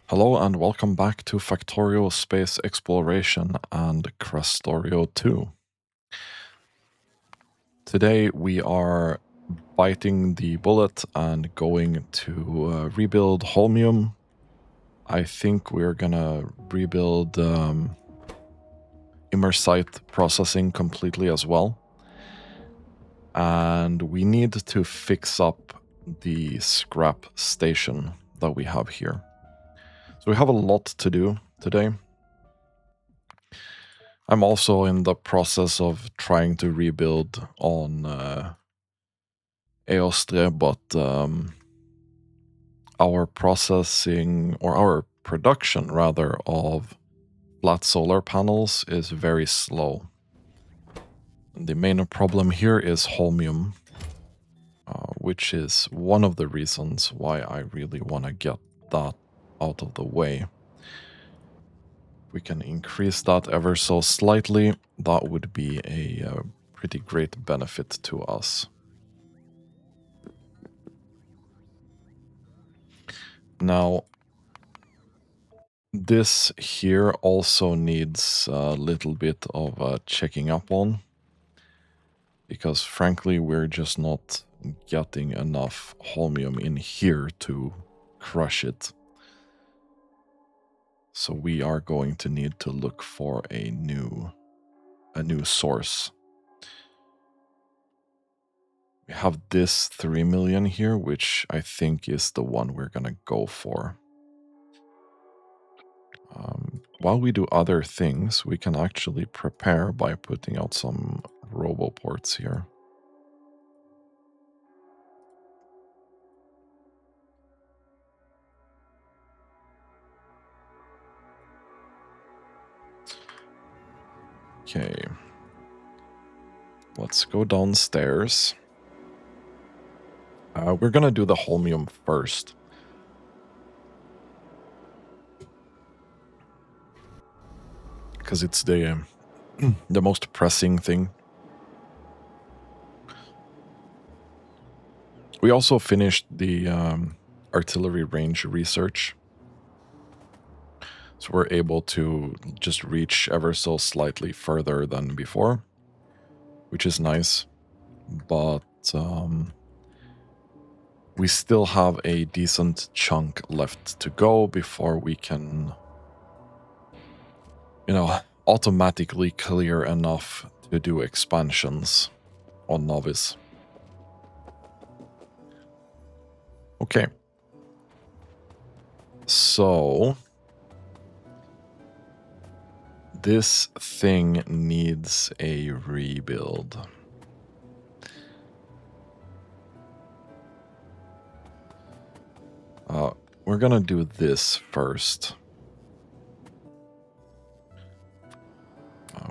Hello and welcome back to Factorio Space Exploration and Krastorio 2. Today we are biting the bullet and going to rebuild Holmium. I think we're gonna rebuild immersite processing completely as well. And we need to fix up the scrap station that we have here. So we have a lot to do today. I'm also in the process of trying to rebuild on Eostre, but our processing, or our production rather, of flat solar panels is very slow. The main problem here is Holmium, which is one of the reasons why I really want to get that out of the way. If we can increase that ever so slightly, that would be a pretty great benefit to us. Now, this here also needs a little bit of checking up on, because frankly we're just not getting enough holmium in here to crush it. So we are going to need to look for a new source. We have this 3 million here, which I think is the one we're gonna go for. While we do other things, we can actually prepare by putting out some roboports here. Okay. Let's go downstairs. We're gonna do the holmium first. Because it's the most pressing thing. We also finished the artillery range research. So we're able to just reach ever so slightly further than before, which is nice. But we still have a decent chunk left to go before we can, automatically clear enough to do expansions on Novice. Okay. So this thing needs a rebuild. We're gonna do this first.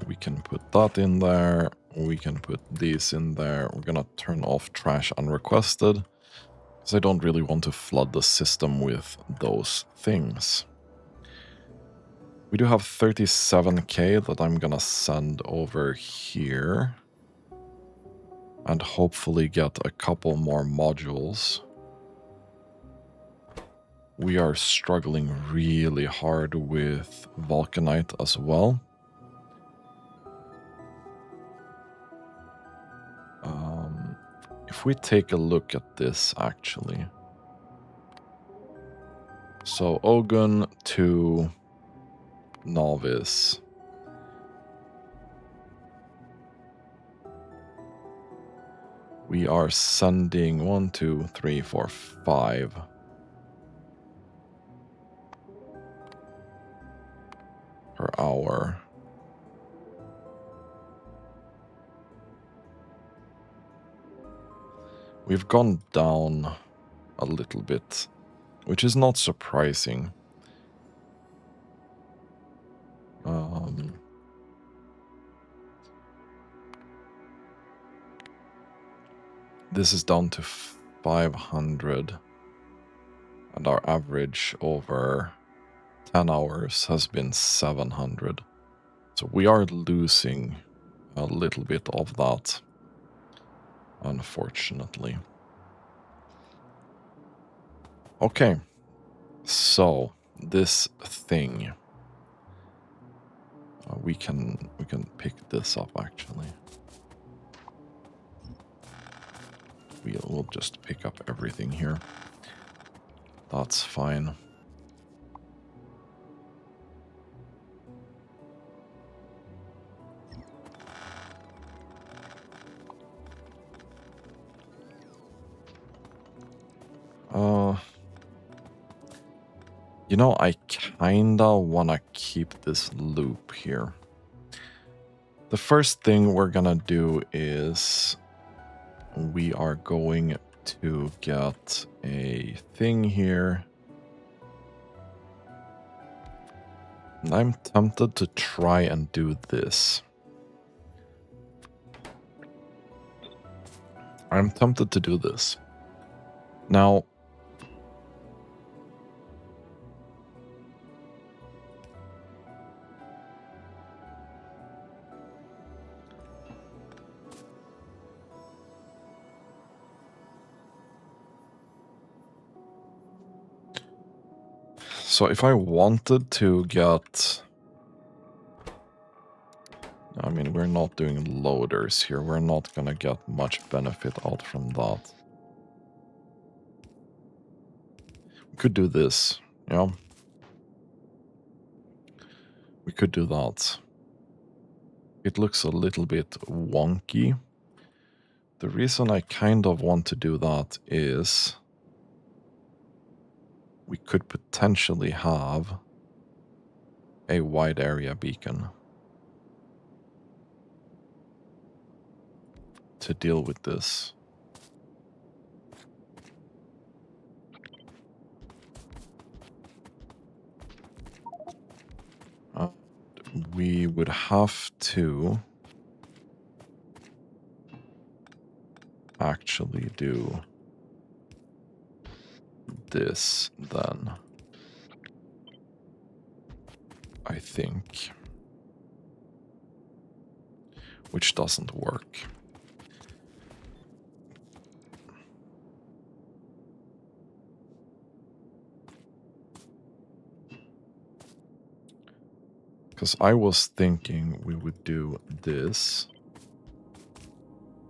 We can put that in there. We can put these in there. We're gonna turn off trash unrequested, because I don't really want to flood the system with those things. We do have 37k that I'm gonna send over here. And hopefully get a couple more modules. We are struggling really hard with Vulcanite as well. If we take a look at this, actually. So, Ogun to Novice. We are sending 1, 2, 3, 4, 5. Per hour. We've gone down a little bit, which is not surprising. This is down to 500, and our average over 10 hours has been 700. So we are losing a little bit of that, unfortunately. Okay, so this thing. We can pick this up actually. We'll just pick up everything here. That's fine. You know, I kinda wanna keep this loop here. The first thing we're gonna do is we are going to get a thing here. And I'm tempted to try and do this. I'm tempted to do this. Now, so if I wanted to get... I mean, we're not doing loaders here. We're not gonna get much benefit out from that. We could do this, yeah. We could do that. It looks a little bit wonky. The reason I kind of want to do that is we could potentially have a wide area beacon to deal with this. We would have to actually do this then, I think, which doesn't work. Because I was thinking we would do this,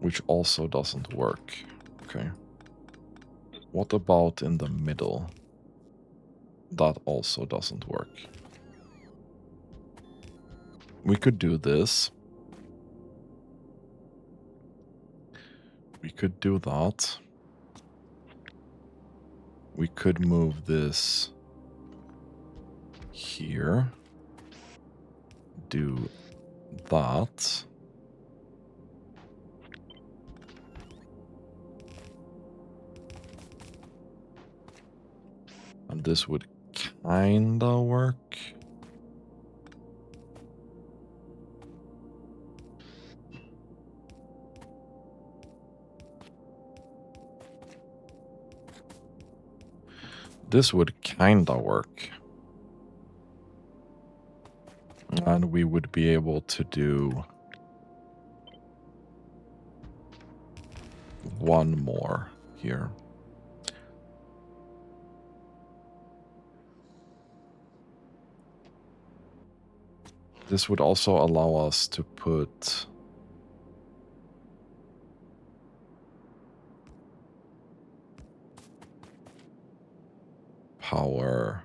which also doesn't work. Okay. What about in the middle? That also doesn't work. We could do this. We could do that. We could move this here. Do that. And this would kinda work. This would kinda work. And we would be able to do one more here. This would also allow us to put power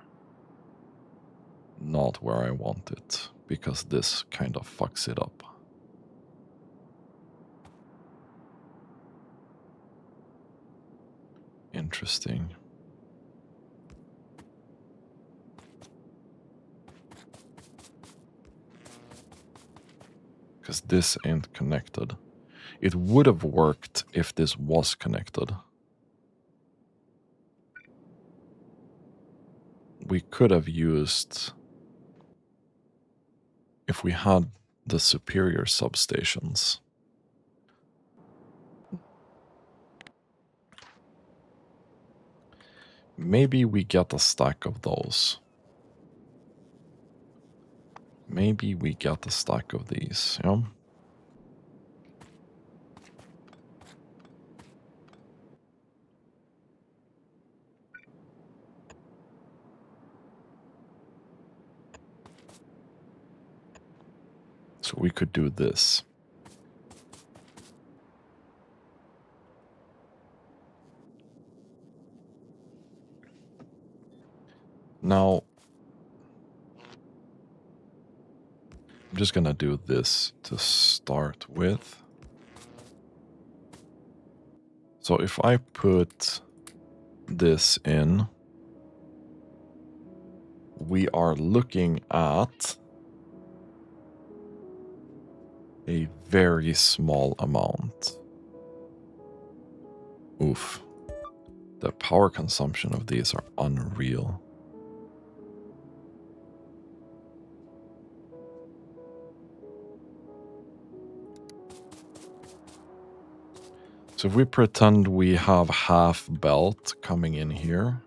not where I want it, because this kind of fucks it up. Interesting. Because this ain't connected. It would have worked if this was connected. We could have used... if we had the superior substations. Maybe we get a stack of those. Maybe we get a stack of these, yeah? So we could do this. Now, I'm just gonna do this to start with. So if I put this in, we are looking at a very small amount. Oof. The power consumption of these are unreal. So if we pretend we have half belt coming in here,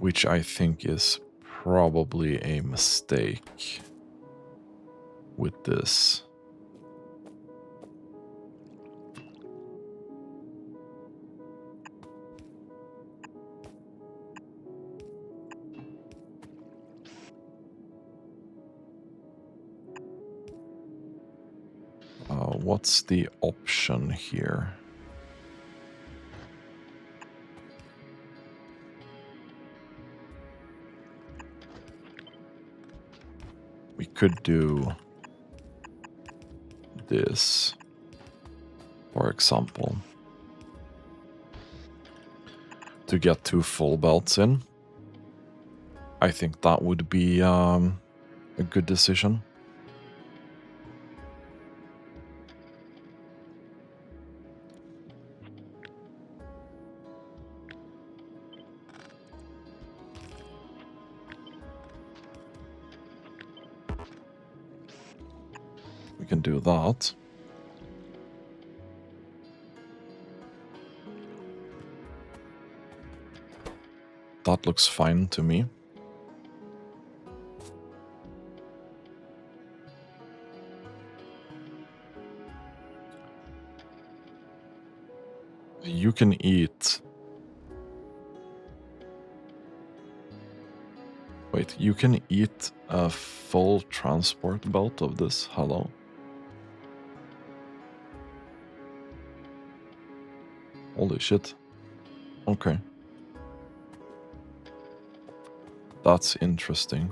which I think is probably a mistake with this. What's the option here? We could do this, for example, to get 2 full belts in. I think that would be a good decision. We can do that. That looks fine to me. You can eat... Wait, you can eat a full transport belt of this? Hello? Holy shit. Okay. That's interesting.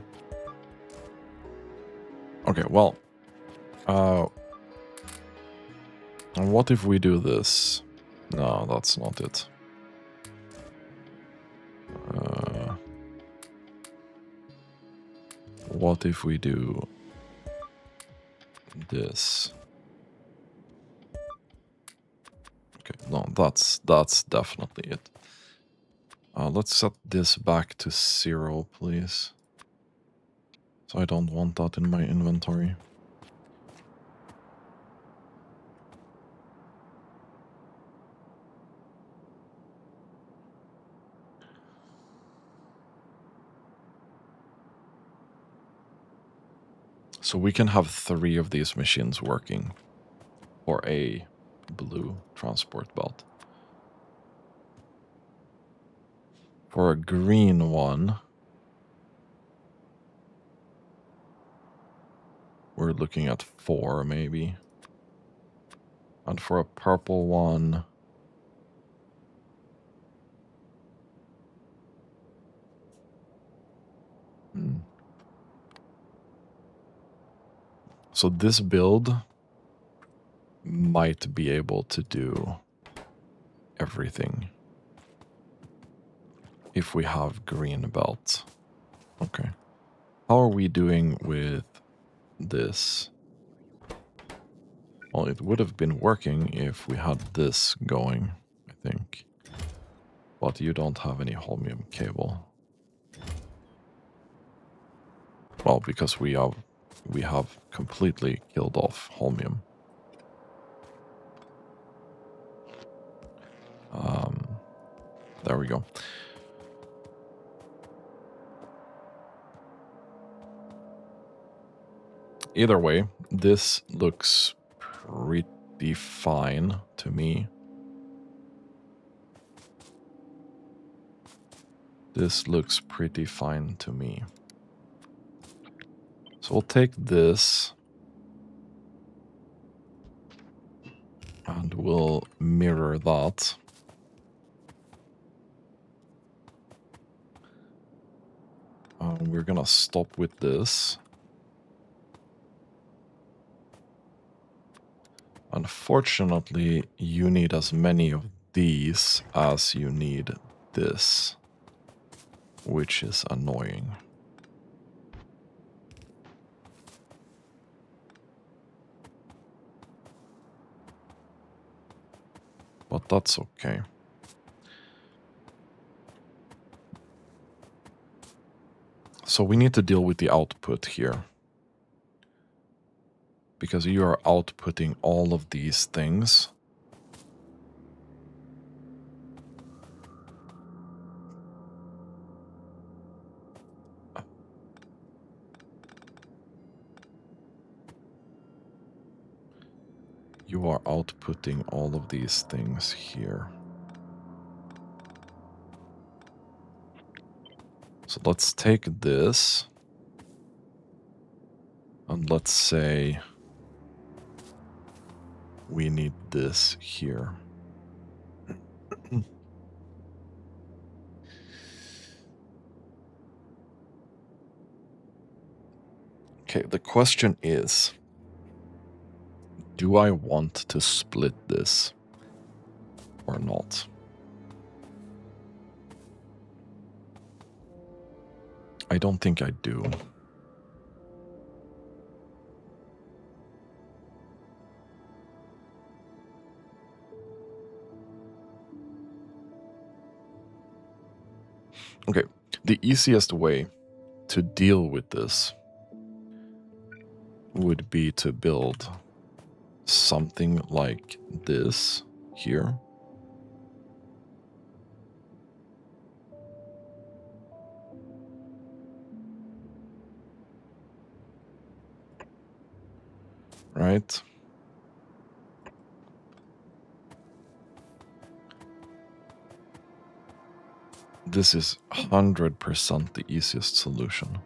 Okay, well... and what if we do this? No, that's not it. What if we do this? Okay, no, that's definitely it. Let's set this back to 0, please. So I don't want that in my inventory. So we can have 3 of these machines working for a blue transport belt. For a green one, we're looking at 4 maybe. And for a purple one, so this build might be able to do everything if we have green belts. Okay. How are we doing with this? Well, it would have been working if we had this going, I think. But you don't have any Holmium cable. Well, because we have completely killed off Holmium. There we go. Either way, this looks pretty fine to me. This looks pretty fine to me. So we'll take this and we'll mirror that. We're gonna stop with this. Unfortunately, you need as many of these as you need this, which is annoying. But that's okay. So we need to deal with the output here. Because you are outputting all of these things. You are outputting all of these things here. So let's take this. And let's say we need this here. Okay, the question is, do I want to split this or not? I don't think I do. Okay, the easiest way to deal with this would be to build something like this here. Right? This is 100% the easiest solution.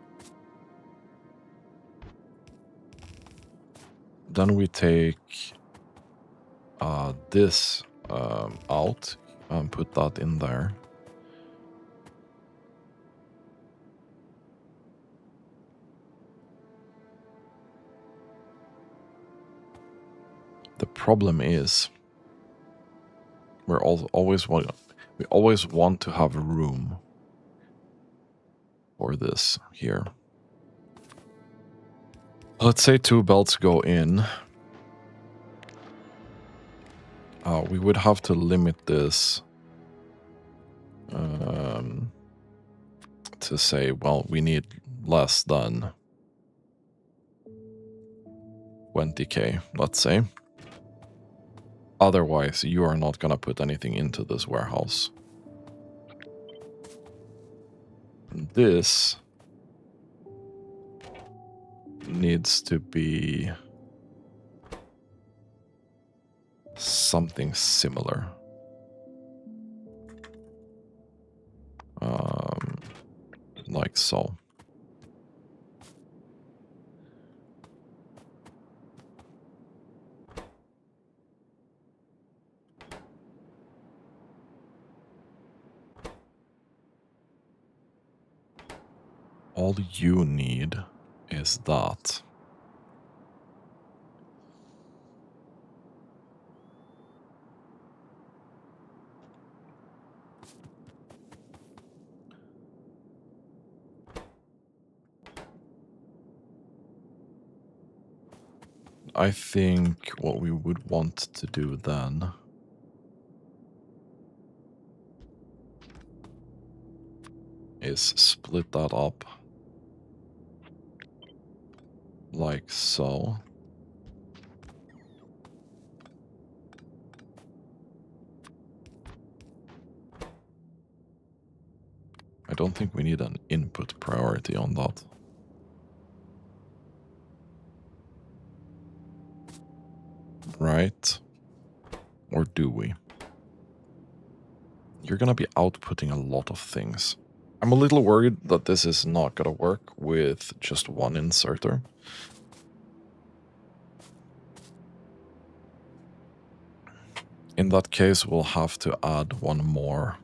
Then we take this out and put that in there. The problem is we always want to have room for this here. Let's say 2 belts go in. We would have to limit this to say, well, we need less than 20k, let's say. Otherwise, you are not going to put anything into this warehouse. This needs to be something similar. Like so. All you need is that. I think what we would want to do then is split that up like so. I don't think we need an input priority on that. Right? Or do we? You're gonna be outputting a lot of things. I'm a little worried that this is not going to work with just one inserter. In that case, we'll have to add one more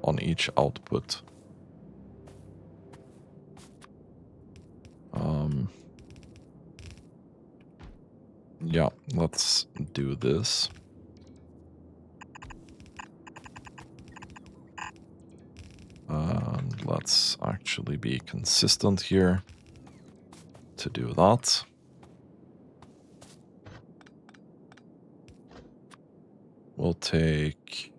on each output. Yeah, let's do this. And let's actually be consistent here to do that. We'll take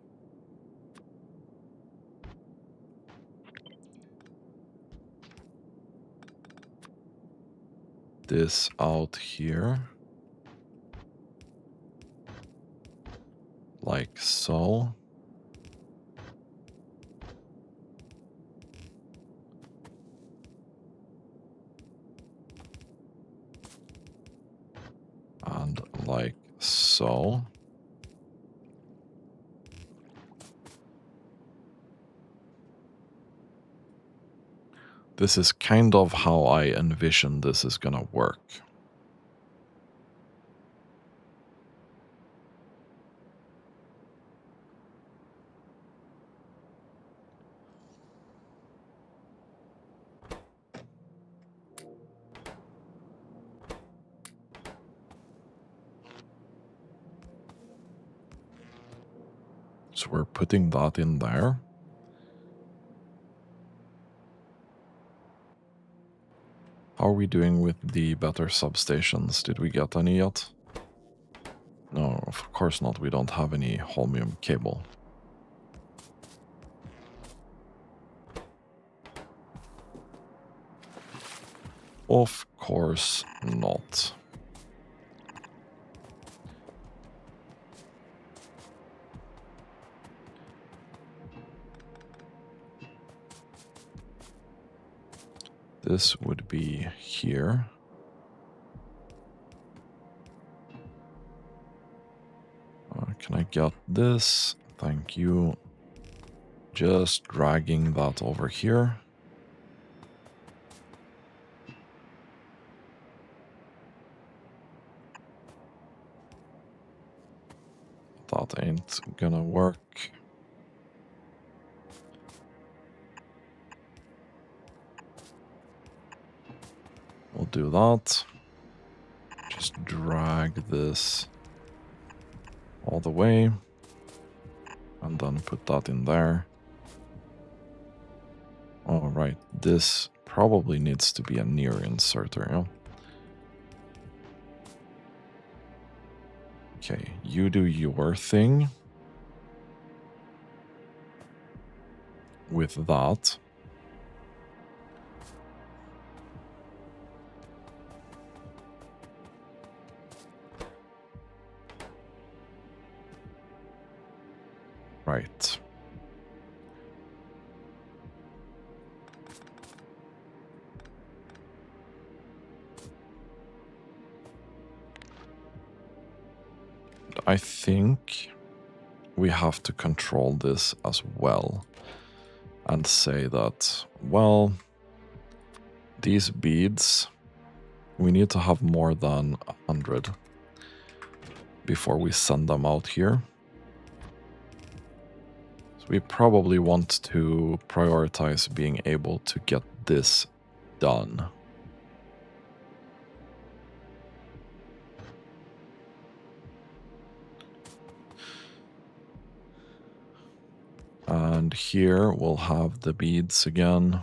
this out here, like so. And like so. This is kind of how I envision this is gonna work. So we're putting that in there. How are we doing with the better substations? Did we get any yet? No, of course not. We don't have any Holmium cable. Of course not. This would be here. Can I get this? Thank you. Just dragging that over here. That ain't gonna work. We'll do that. Just drag this all the way. And then put that in there. Alright, this probably needs to be a near inserter, yeah? Okay, you do your thing with that. Right. I think we have to control this as well and say that, well, these beads, we need to have more than 100 before we send them out here. So we probably want to prioritize being able to get this done. And here we'll have the beads again.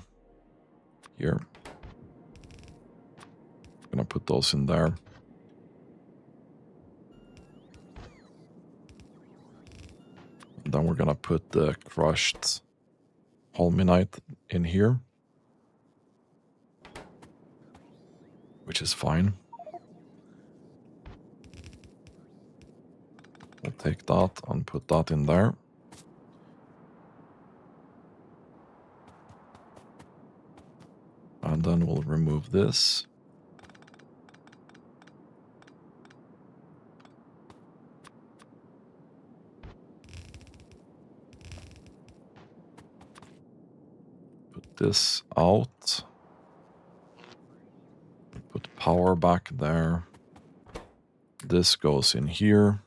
Here. I'm gonna put those in there. And then we're gonna put the crushed Holminite in here, which is fine. We'll take that and put that in there. And then we'll remove this. this out. Put power back there. This goes in here.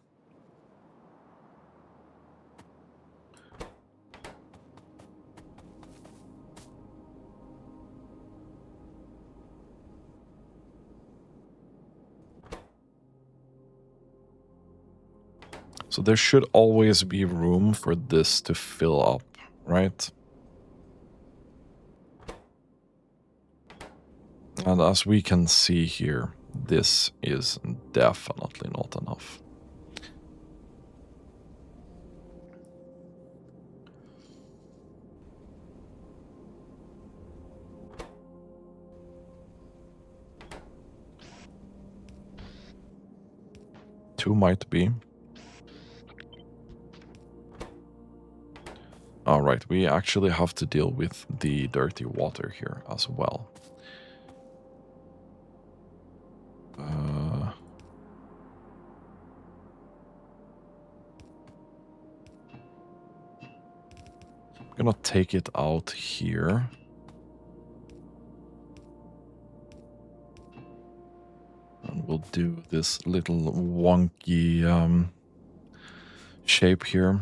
So there should always be room for this to fill up, right? And as we can see here, this is definitely not enough. Two might be. Alright, we actually have to deal with the dirty water here as well. I'm gonna take it out here. And we'll do this little wonky shape here.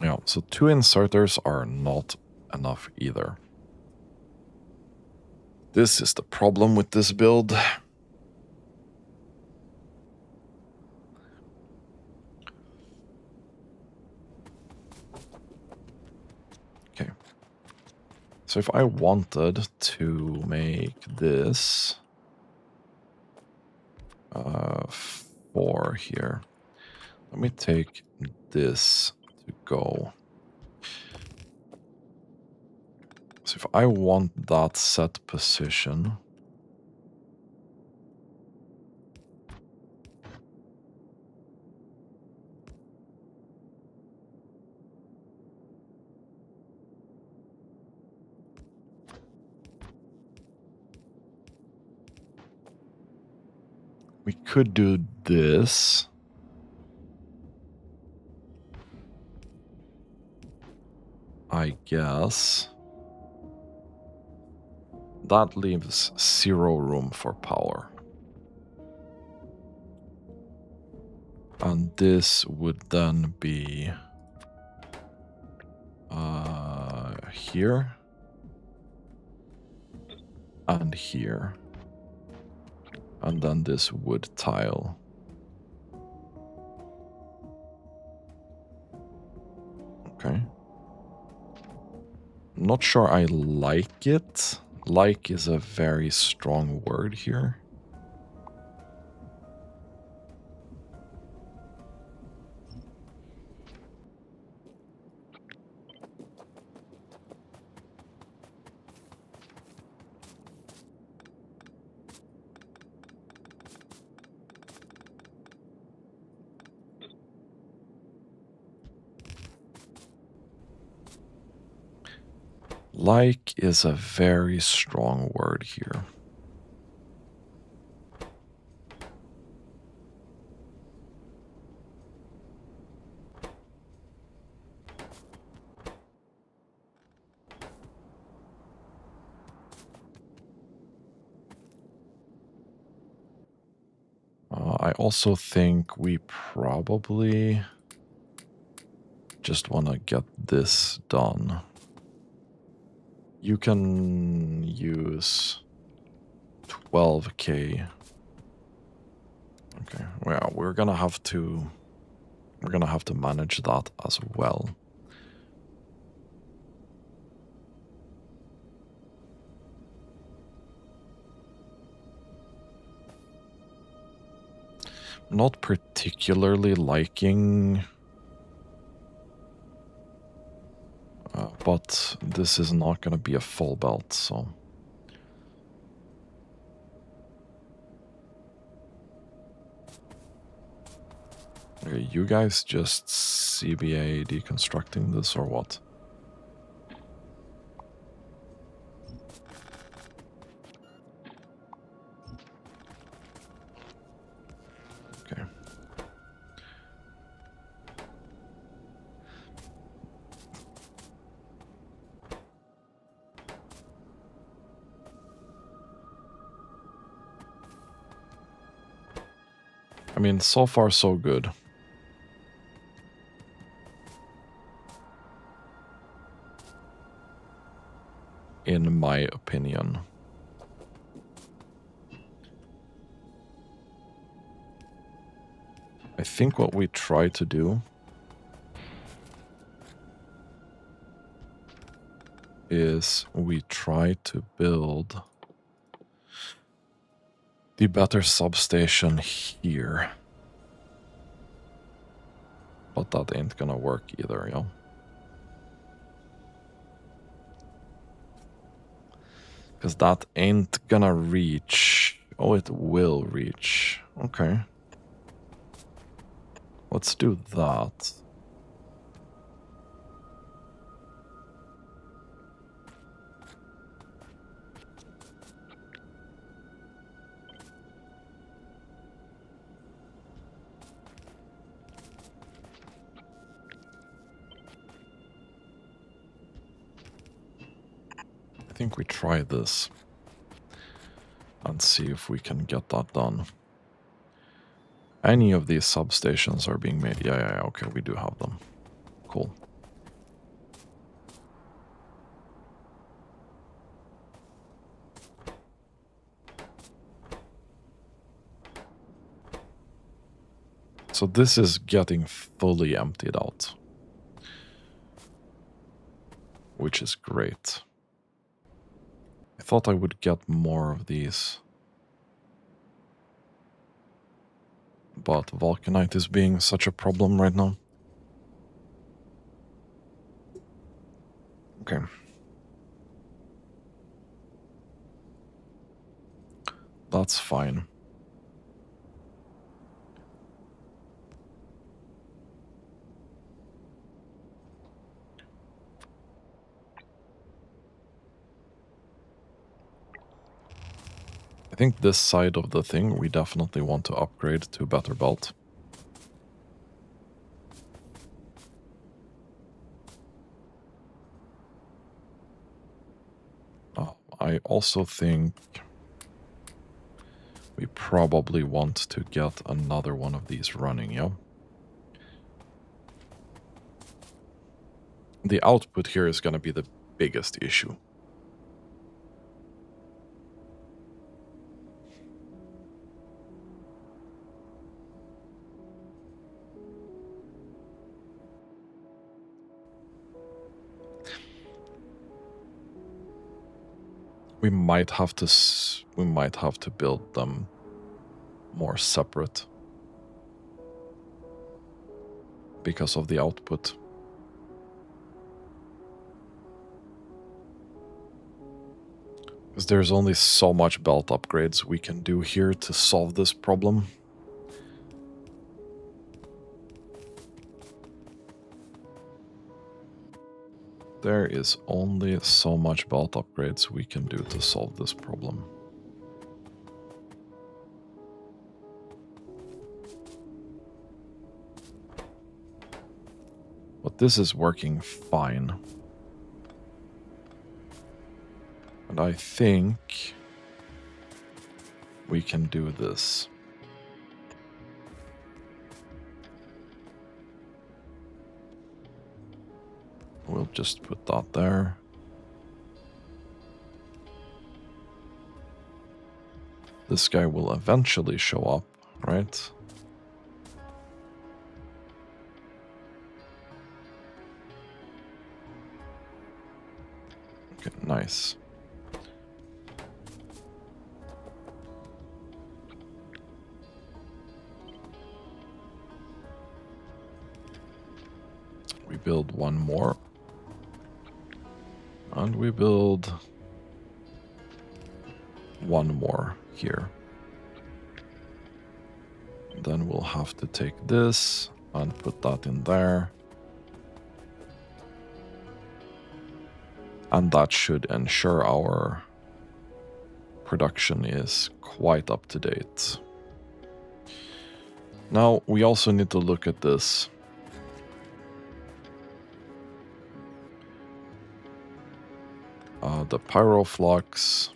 Yeah, so 2 inserters are not enough either. This is the problem with this build. Okay. So if I wanted to make this 4 here, let me take this to go. So if I want that set position, we could do this. I guess. That leaves 0 room for power. And this would then be here and here. And then this wood tile. Okay. Not sure I like it. Like is a very strong word here. Like is a very strong word here. I also think we probably just want to get this done. You can use 12k. Okay, well, we're gonna have to manage that as well. Not particularly liking, but this is not gonna be a full belt, so. Okay, you guys just CBA deconstructing this or what? mean, so far so good. In my opinion. I think what we try to do is we try to build the better substation here. But that ain't gonna work either, yo. Because that ain't gonna reach. Oh, it will reach. Okay. Let's do that. I think we try this and see if we can get that done. Any of these substations are being made. Yeah, okay, we do have them. Cool. So this is getting fully emptied out, which is great. I thought I would get more of these, but vulcanite is being such a problem right now. Okay. That's fine. I think this side of the thing we definitely want to upgrade to better belt. I also think we probably want to get another one of these running, yeah? The output here is going to be the biggest issue. We might have to build them more separate because of the output. Because there's only so much belt upgrades we can do here to solve this problem. There is only so much belt upgrades we can do to solve this problem. But this is working fine. And I think we can do this. We'll just put that there. This guy will eventually show up, right? Okay, nice. We build one more. And we build one more here. Then we'll have to take this and put that in there. And that should ensure our production is quite up to date. Now, we also need to look at this. The pyroflux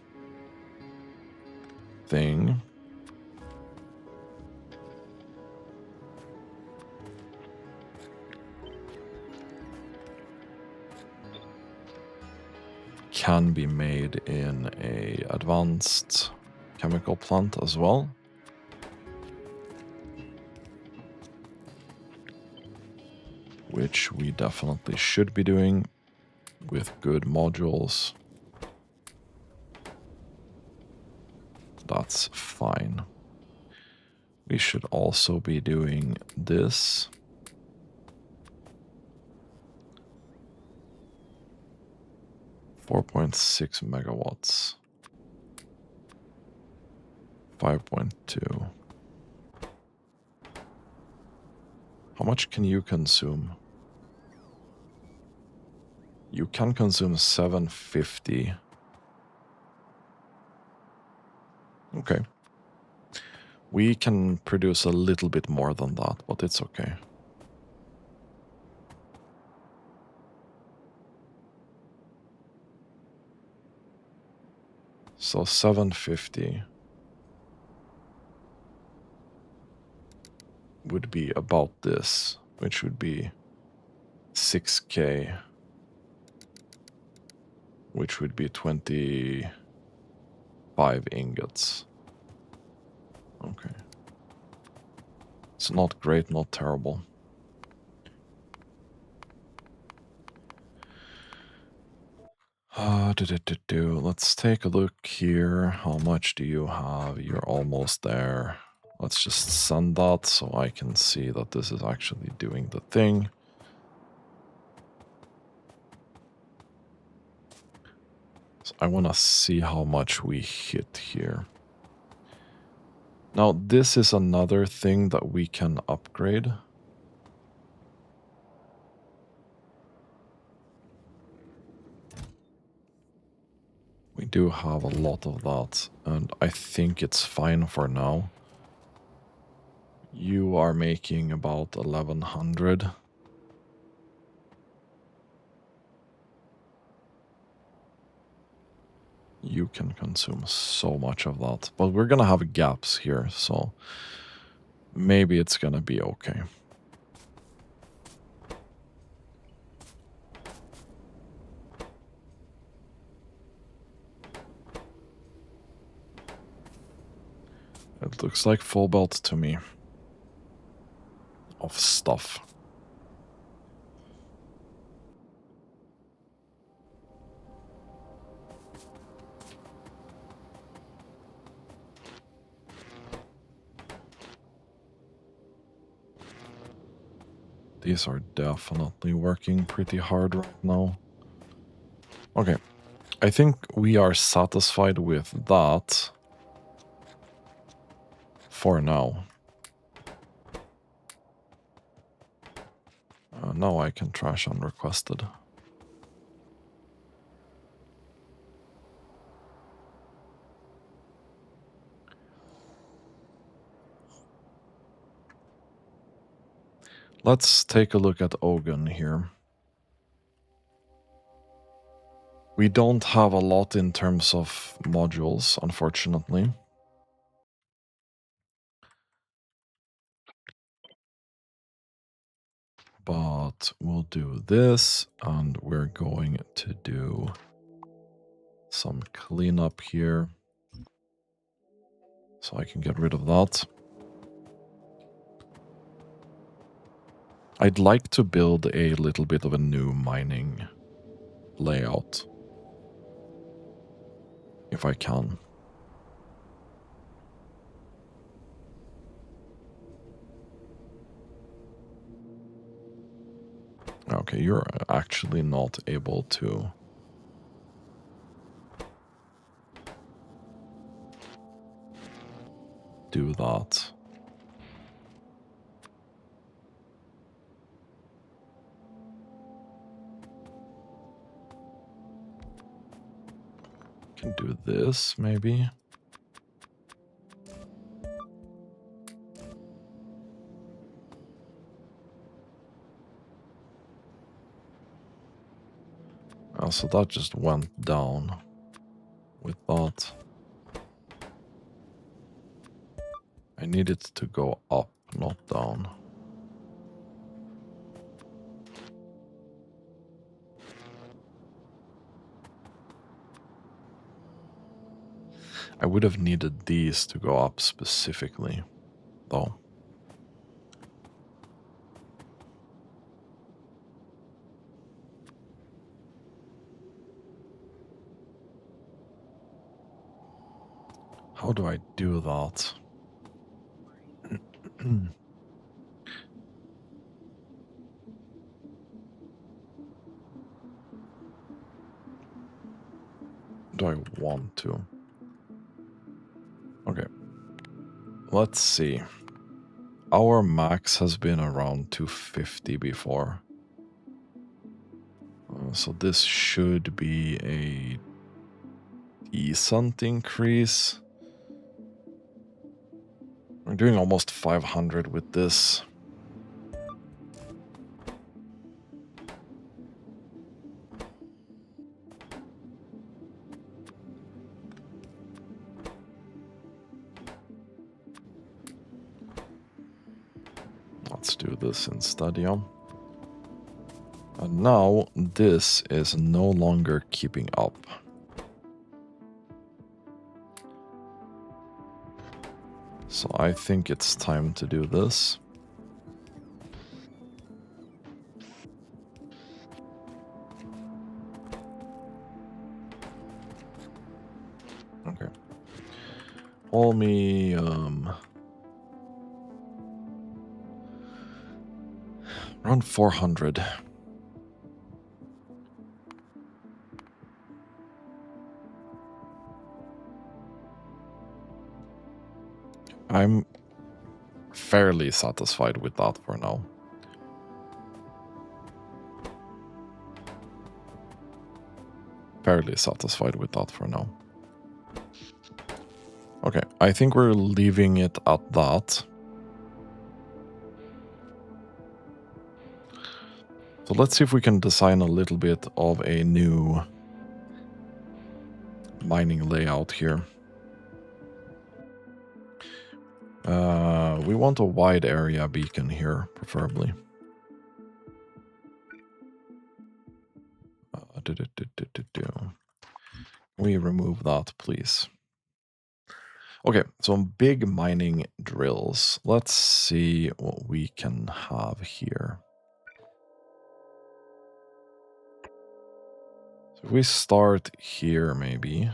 thing can be made in a advanced chemical plant as well. Which we definitely should be doing with good modules. That's fine. We should also be doing this. .6 megawatts. 5.2. How much can you consume? You can consume 750. Okay. We can produce a little bit more than that, but it's okay. So 750 would be about this, which would be 6K, which would be 25 ingots. Okay. It's not great, not terrible. Let's take a look here. How much do you have? You're almost there. Let's just send that so I can see that this is actually doing the thing. So I want to see how much we hit here. Now, this is another thing that we can upgrade. We do have a lot of that, and I think it's fine for now. You are making about 1100. You can consume so much of that, but we're gonna have gaps here, so maybe it's gonna be okay. It looks like full belt to me of stuff. These are definitely working pretty hard right now. Okay, I think we are satisfied with that for now. Now I can trash unrequested. Let's take a look at Ogun here. We don't have a lot in terms of modules, unfortunately. But we'll do this, and we're going to do some cleanup here. So I can get rid of that. I'd like to build a little bit of a new mining layout. If I can. Okay, you're actually not able to do that. Can do this, maybe. So that just went down with that. I need it to go up, not down. I would have needed these to go up specifically, though. How do I do that? Do I want to? Okay. Let's see. Our max has been around 250 before. So this should be a decent increase. We're doing almost 500 with this. Let's do this instead, yeah. And now this is no longer keeping up. So I think it's time to do this. Okay. Holmium. Around 400. I'm fairly satisfied with that for now. Fairly satisfied with that for now. Okay, I think we're leaving it at that. So let's see if we can design a little bit of a new mining layout here. We want a wide area beacon here, preferably. We remove that, please. Okay, so big mining drills. Let's see what we can have here. So if we start here, maybe.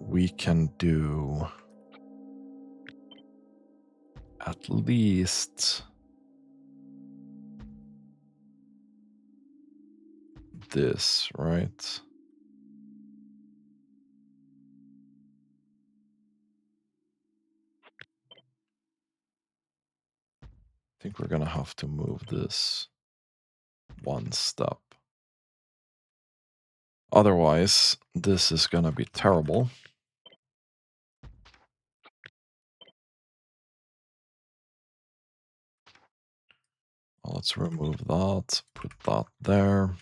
We can do at least this, right? I think we're gonna have to move this one step. Otherwise, this is gonna be terrible. Let's remove that, put that there.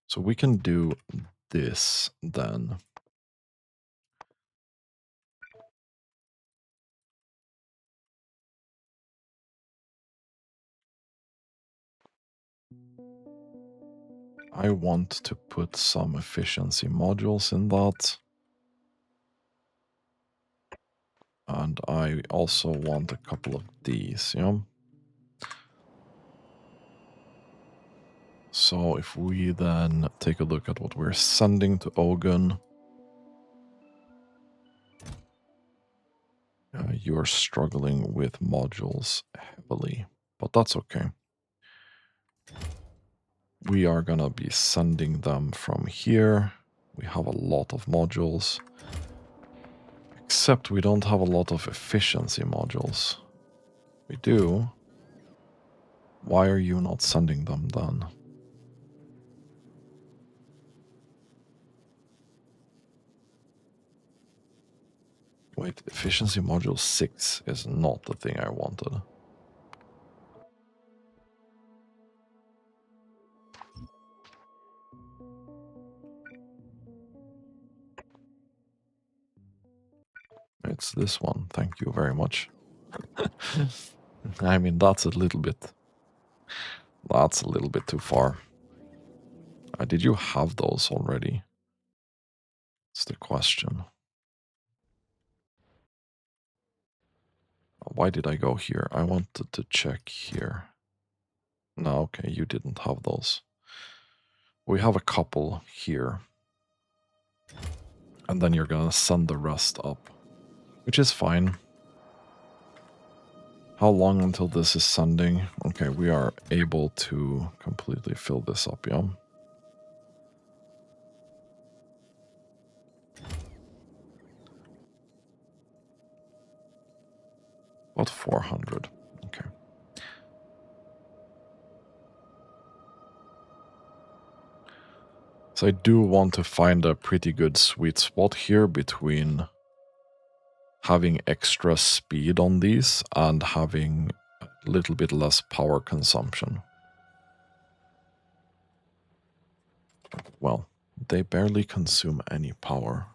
So we can do this then. I want to put some efficiency modules in that. And I also want a couple of these, yeah? So if we then take a look at what we're sending to Ogun, you're struggling with modules heavily, but that's okay. We are gonna be sending them from here. We have a lot of modules, except we don't have a lot of efficiency modules. We do. Why are you not sending them then? Wait, efficiency module 6 is not the thing I wanted. It's this one, thank you very much. I mean, that's a little bit too far. Did you have those already? That's the question. Why did I go here? I wanted to check here. No, okay, you didn't have those. We have a couple here. And then you're gonna send the rest up, which is fine. How long until this is sending? Okay, we are able to completely fill this up, yeah? About 400. Okay. So I do want to find a pretty good sweet spot here between having extra speed on these and having a little bit less power consumption. Well, they barely consume any power.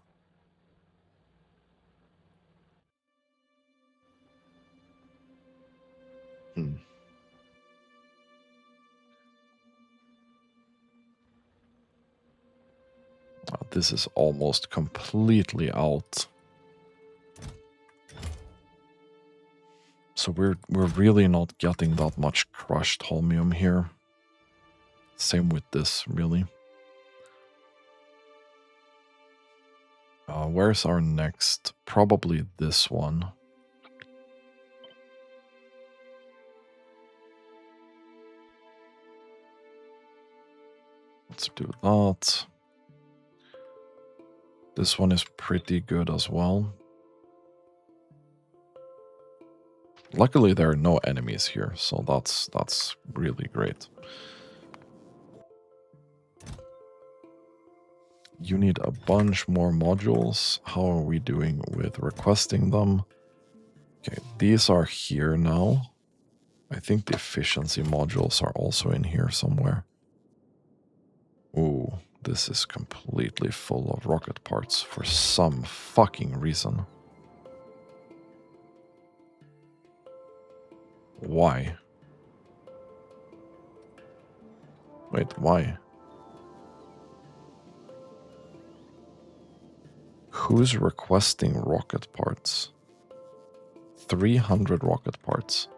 This is almost completely out. So we're really not getting that much crushed holmium here. Same with this, really. Where's our next? Probably this one. Let's do that. This one is pretty good as well. Luckily, there are no enemies here, so that's really great. You need a bunch more modules. How are we doing with requesting them? Okay, these are here now. I think the efficiency modules are also in here somewhere. Ooh, this is completely full of rocket parts for some fucking reason. Why? Wait, why? Who's requesting rocket parts? 300 rocket parts.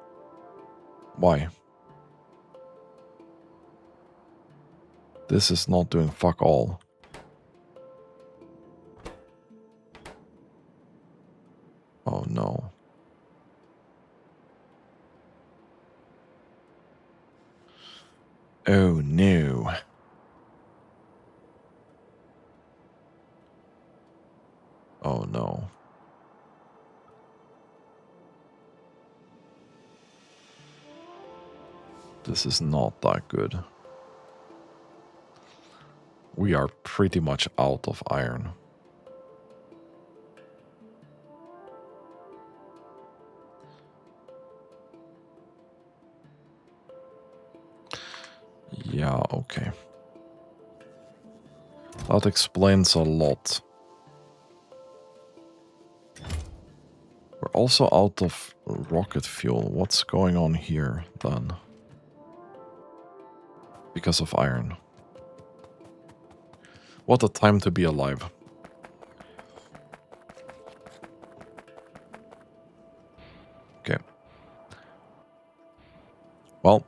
Why? This is not doing fuck all. Oh no. Oh no. Oh no. This is not that good. We are pretty much out of iron. Yeah, okay. That explains a lot. We're also out of rocket fuel. What's going on here, then? Because of iron. What a time to be alive. Okay. Well.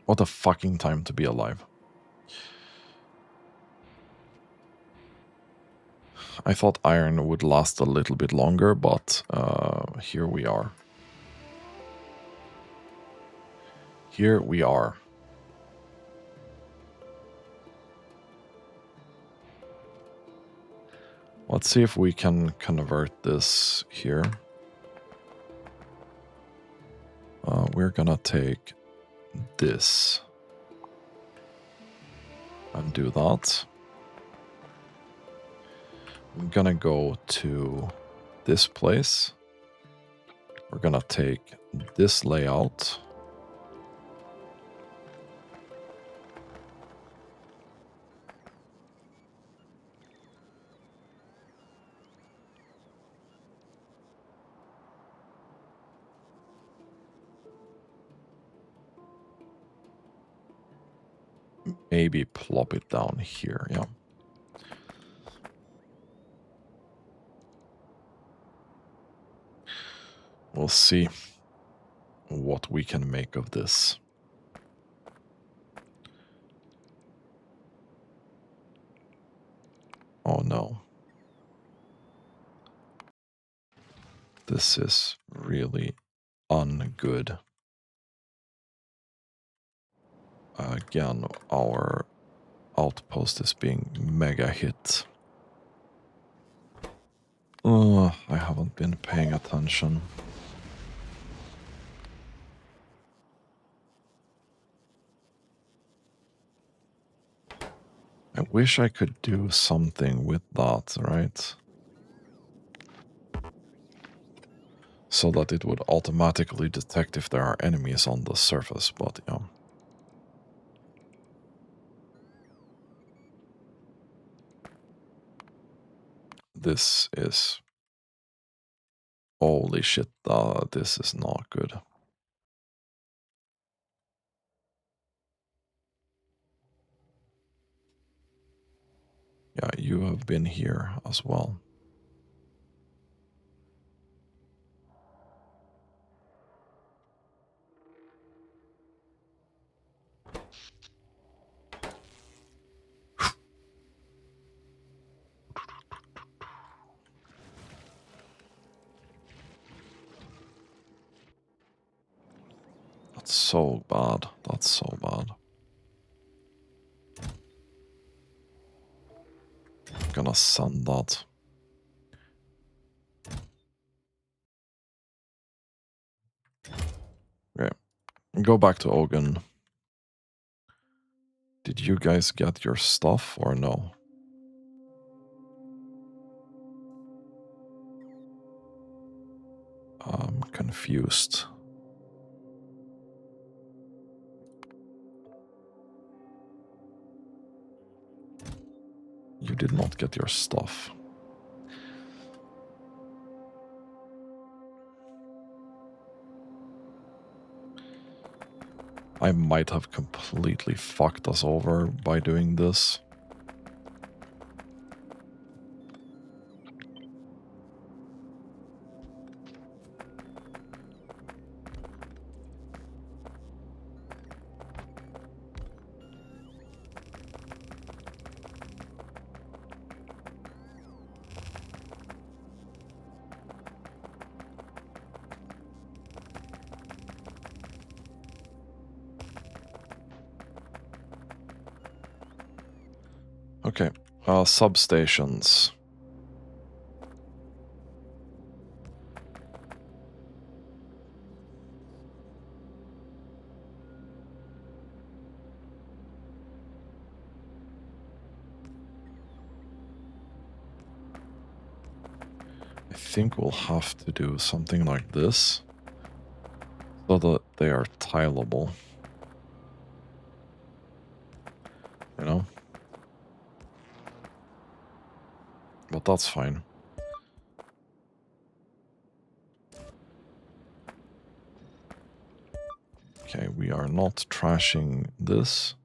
What a fucking time to be alive. I thought iron would last a little bit longer, but here we are. Here we are. Let's see if we can convert this here. We're gonna take this and do that. I'm gonna go to this place. We're gonna take this layout. Maybe plop it down here, yeah. We'll see what we can make of this. Oh no. This is really ungood. Again, our outpost is being mega hit. I haven't been paying attention. I wish I could do something with that, right? So that it would automatically detect if there are enemies on the surface, but yeah. This is... Holy shit, this is not good. Yeah, you have been here as well. That's so bad. That's so bad. I'm gonna send that. Okay. Go back to Ogun. Did you guys get your stuff or no? I'm confused. You did not get your stuff. I might have completely fucked us over by doing this. Okay, substations. I think we'll have to do something like this so that they are tileable. You know? But that's fine. Okay, we are not trashing this.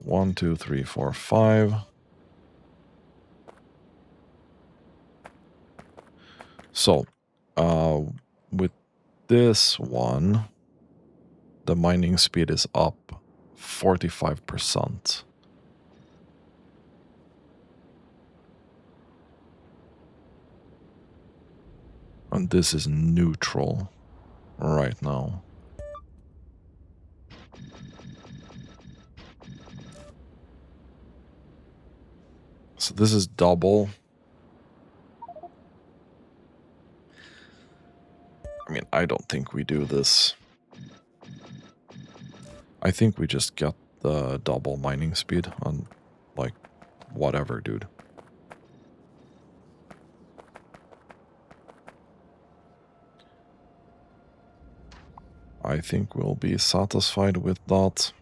One, two, three, four, five. So, with this one, the mining speed is up 45%. And this is neutral right now. So this is double. I mean, I don't think we do this. I think we just get the double mining speed on, like, whatever, dude. I think we'll be satisfied with that.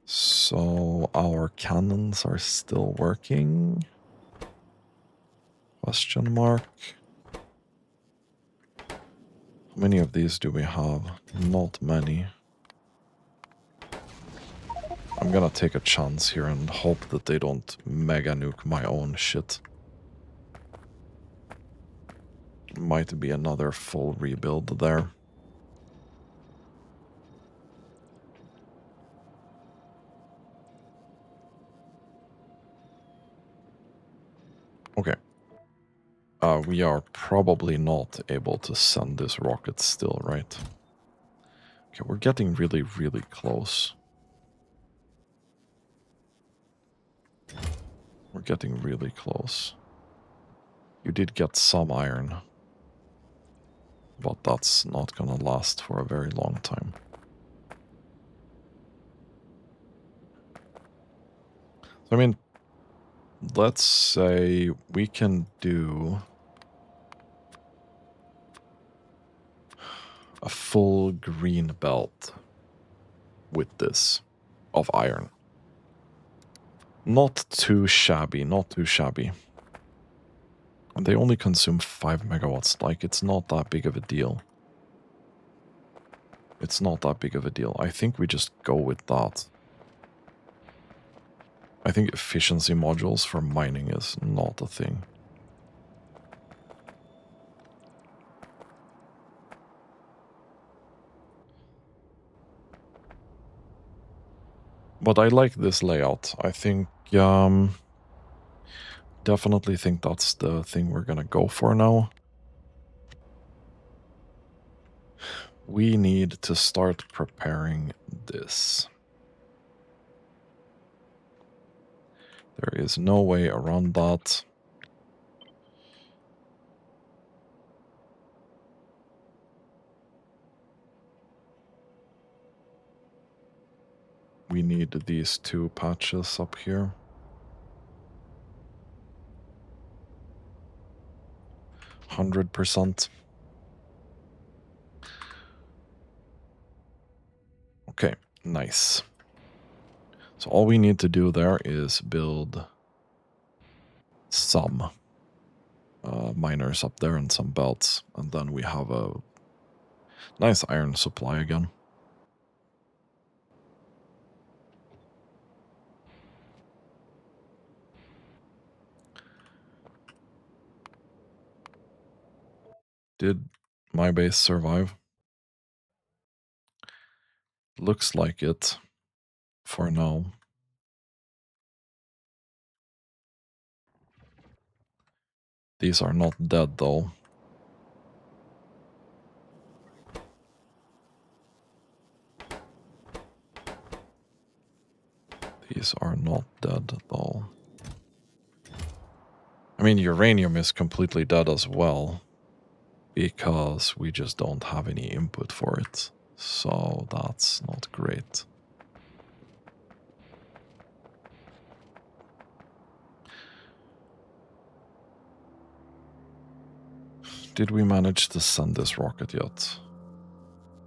So our cannons are still working? Question mark. How many of these do we have? Not many. I'm gonna take a chance here and hope that they don't mega nuke my own shit. Might be another full rebuild there. Okay. We are probably not able to send this rocket still, right? Okay, we're getting really, really close. We're getting really close. You did get some iron, but that's not gonna last for a very long time. So, I mean, let's say we can do a full green belt with this of iron. Not too shabby, not too shabby. And they only consume 5 megawatts, like it's not that big of a deal. It's not that big of a deal. I think we just go with that. I think efficiency modules for mining is not a thing. But I like this layout. I think, definitely think that's the thing we're gonna go for now. We need to start preparing this. There is no way around that. We need these 2 patches up here. 100%. Okay, nice. So all we need to do there is build some miners up there and some belts, and then we have a nice iron supply again. Did my base survive? Looks like it for now. These are not dead though. These are not dead though. I mean, uranium is completely dead as well, because we just don't have any input for it. So that's not great. Did we manage to send this rocket yet?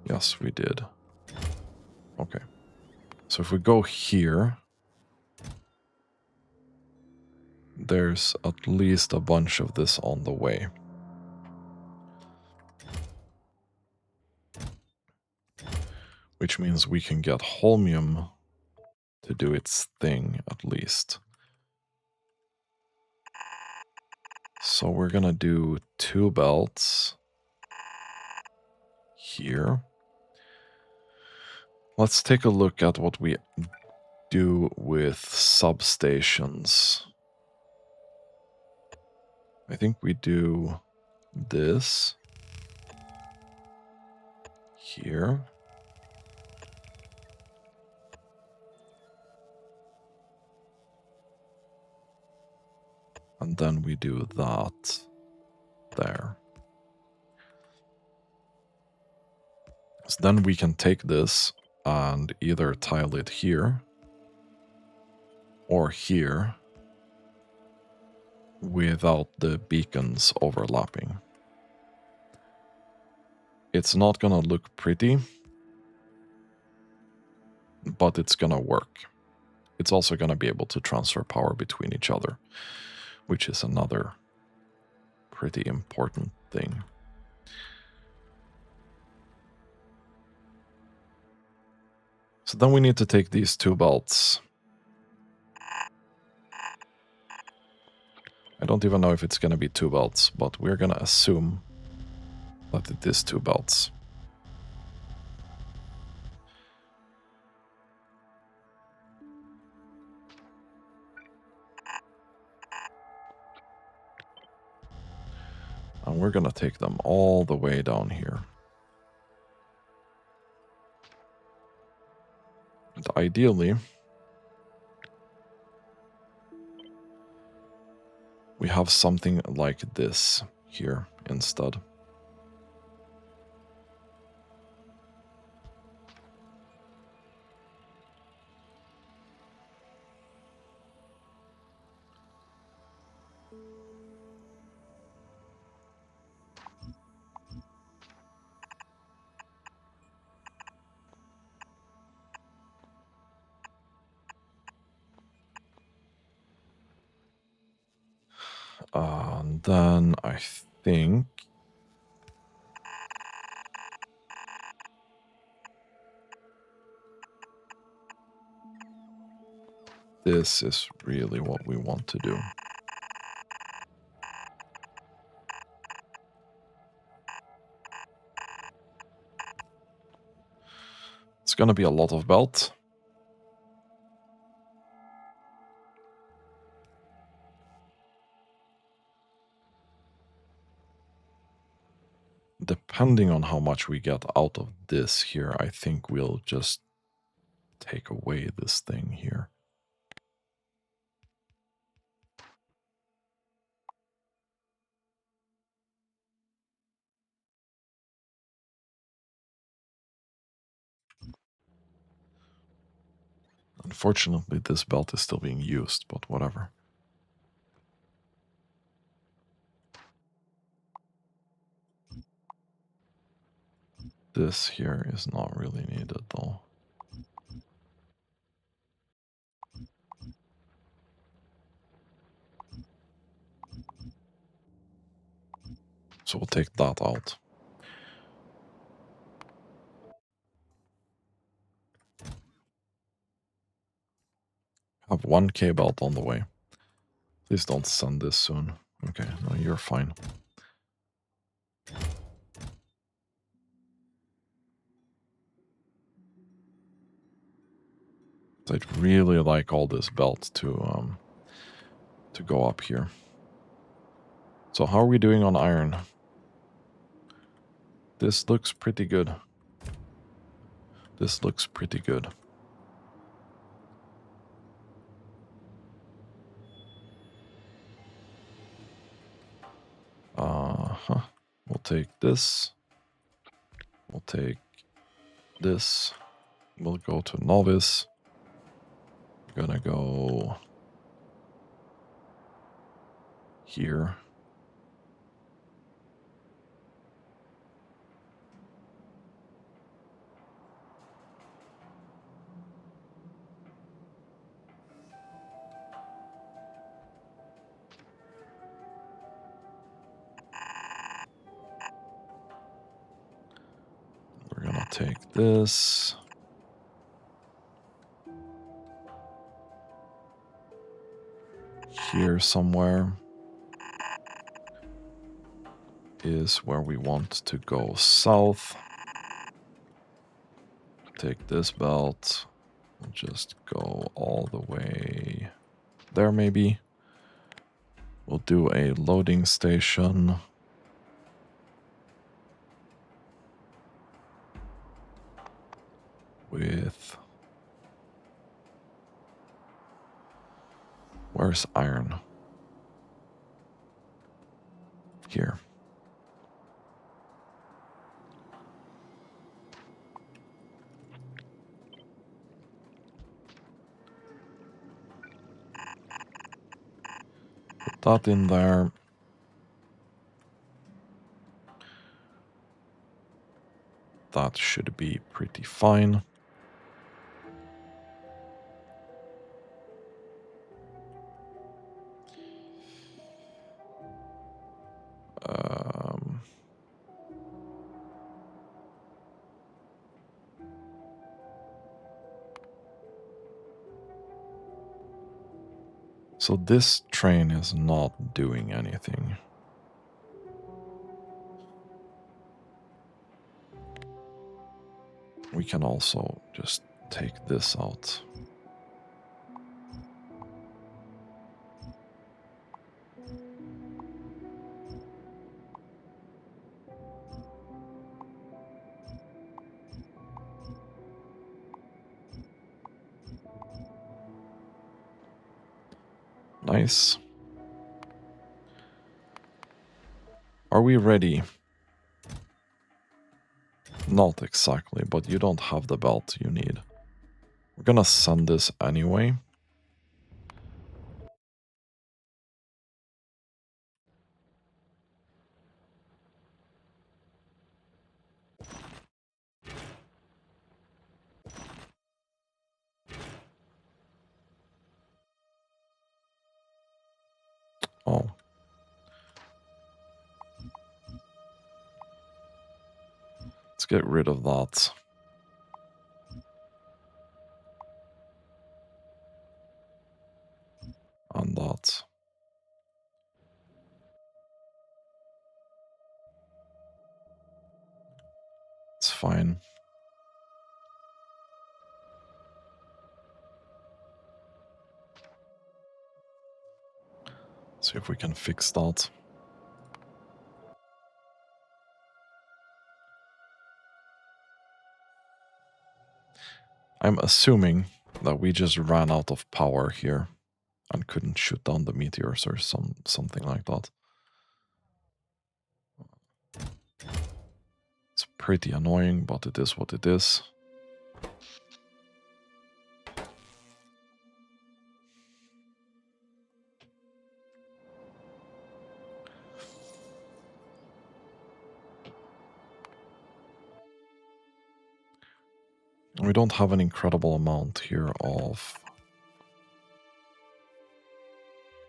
Yes, we did. Okay. So if we go here, there's at least a bunch of this on the way. Which means we can get Holmium to do its thing, at least. So we're gonna do 2 belts here. Let's take a look at what we do with substations. I think we do this here. And then we do that there. So then we can take this and either tile it here or here without the beacons overlapping. It's not gonna look pretty, but it's gonna work. It's also gonna be able to transfer power between each other, which is another pretty important thing. So then we need to take these two belts. I don't even know if it's gonna be two belts, but we're gonna assume that it is two belts. And we're gonna take them all the way down here. And ideally, we have something like this here instead. And then I think this is really what we want to do. It's gonna be a lot of belt. Depending on how much we get out of this here, I think we'll just take away this thing here. Unfortunately, this belt is still being used, but whatever. This here is not really needed, though. So we'll take that out. Have one K belt on the way. Please don't send this soon. Okay, no, you're fine. I'd really like all this belt to go up here. So how are we doing on iron? This looks pretty good. This looks pretty good. We'll take this. We'll take this. We'll go to novice. We're gonna go here. We're gonna take this. Here somewhere is where we want to go south. Take this belt. We'll just go all the way there maybe. We'll do a loading station. With... Where's iron? here. Put that in there. That should be pretty fine. So this train is not doing anything. We can also just take this out. Nice. Are we ready? Not exactly, but you don't have the belt you need. We're gonna send this anyway. Oh. Let's get rid of that. And that. It's fine. See if we can fix that. I'm assuming that we just ran out of power here and couldn't shoot down the meteors or something like that. It's pretty annoying, but it is what it is. We don't have an incredible amount here of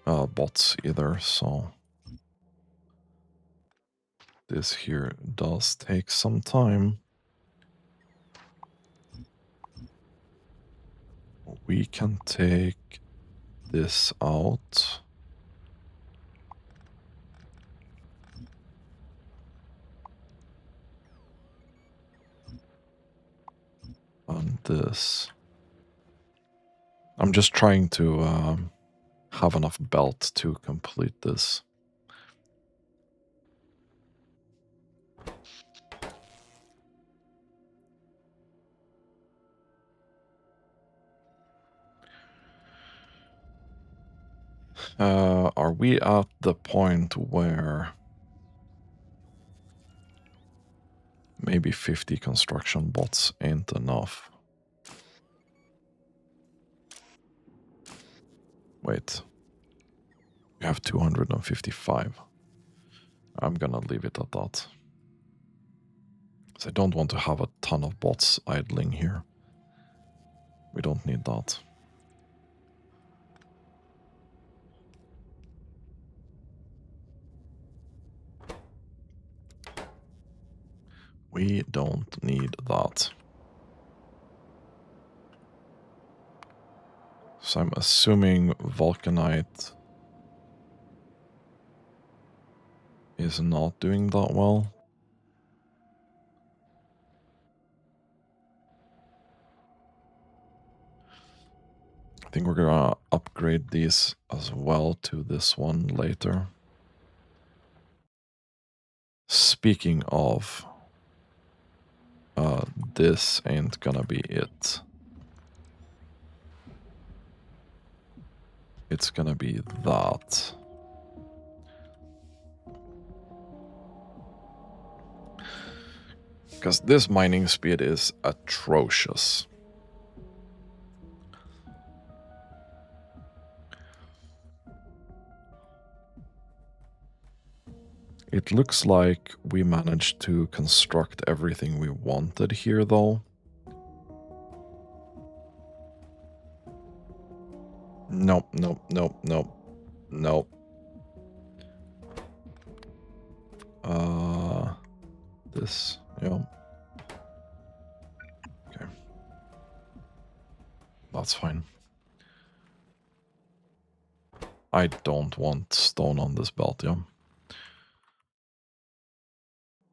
bots either, so this here does take some time. We can take this out. And this. I'm just trying to have enough belt to complete this. Are we at the point where maybe 50 construction bots ain't enough? Wait. We have 255. I'm gonna leave it at that. Because I don't want to have a ton of bots idling here. We don't need that. We don't need that. So I'm assuming Vulcanite is not doing that well. I think we're gonna upgrade these as well to this one later. Speaking of, this ain't gonna be it. It's gonna be that. Because this mining speed is atrocious. It looks like we managed to construct everything we wanted here, though. Nope, nope, nope, nope, nope. This, yeah. Okay. That's fine. I don't want stone on this belt, yeah.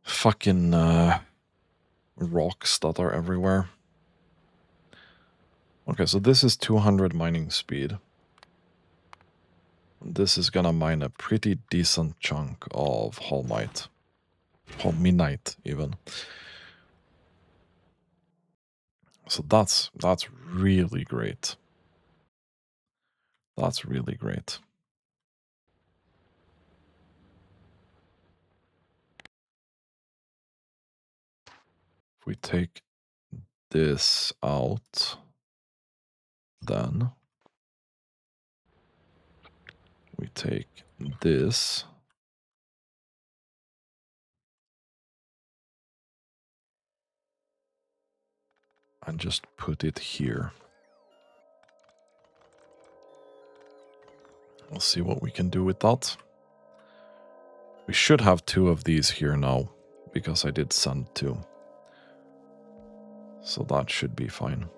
Fucking rocks that are everywhere. Okay, so this is 200 mining speed. This is gonna mine a pretty decent chunk of Holmite. Holminite, even. So that's really great. That's really great. If we take this out, then we take this. And just put it here. We'll see what we can do with that. We should have 2 of these here now, because I did send 2. So that should be fine.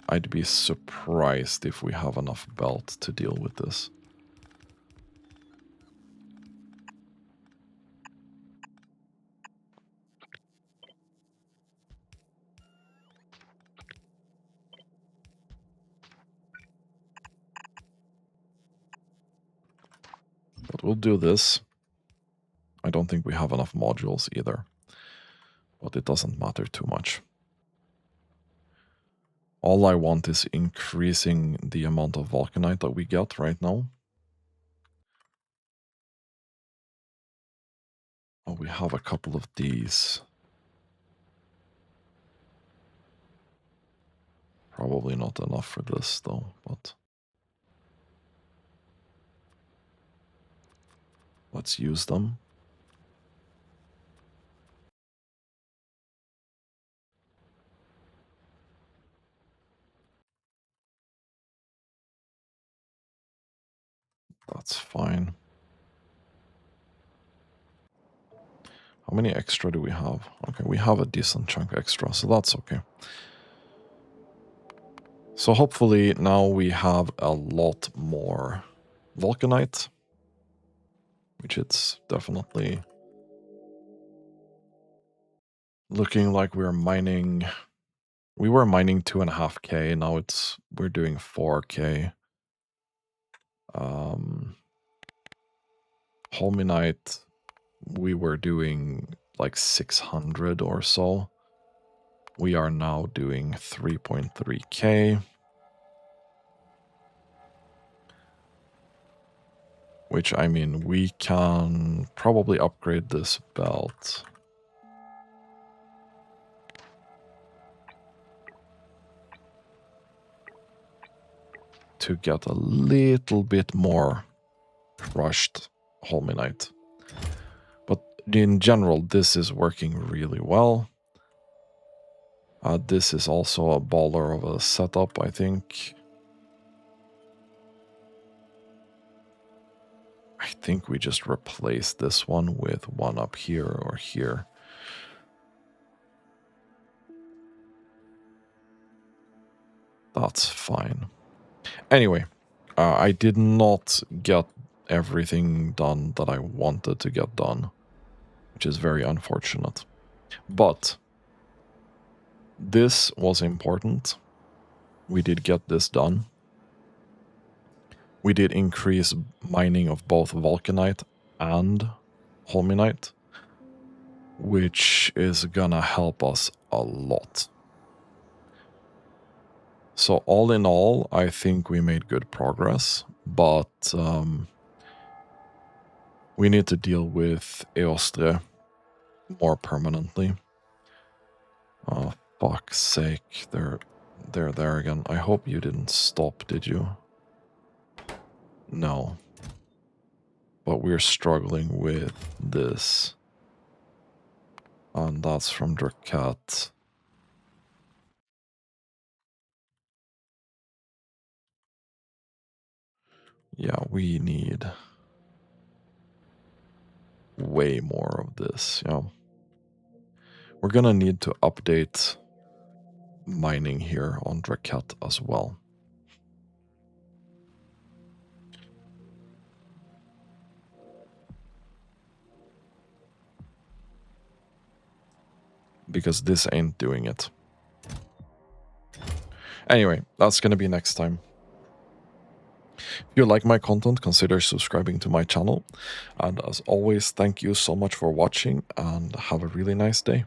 I'd be surprised if we have enough belt to deal with this. But we'll do this. I don't think we have enough modules either. But it doesn't matter too much. All I want is increasing the amount of vulcanite that we get right now. Oh, we have a couple of these. Probably not enough for this though, but let's use them. That's fine. How many extra do we have? Okay, we have a decent chunk extra, so that's okay. So hopefully now we have a lot more vulcanite, which it's definitely looking like we're mining. We were mining 2.5K, now we're doing 4K. Holminite, we were doing like 600 or so. We are now doing 3.3K. Which, I mean, we can probably upgrade this belt. To get a little bit more crushed Holminite. But in general, this is working really well. This is also a baller of a setup, I think. I think we just replace this one with one up here or here. That's fine. Anyway, I did not get everything done that I wanted to get done, which is very unfortunate. But this was important. We did get this done. We did increase mining of both vulcanite and holminite, which is gonna help us a lot. So all in all, I think we made good progress, but we need to deal with Eostre more permanently. Oh, fuck's sake. They're there again. I hope you didn't stop, did you? No. But we're struggling with this. And that's from Dracat. Yeah, we need way more of this, yeah. We're gonna need to update mining here on Dracat as well. Because this ain't doing it. Anyway, that's gonna be next time. If you like my content, consider subscribing to my channel. And as always, thank you so much for watching and have a really nice day.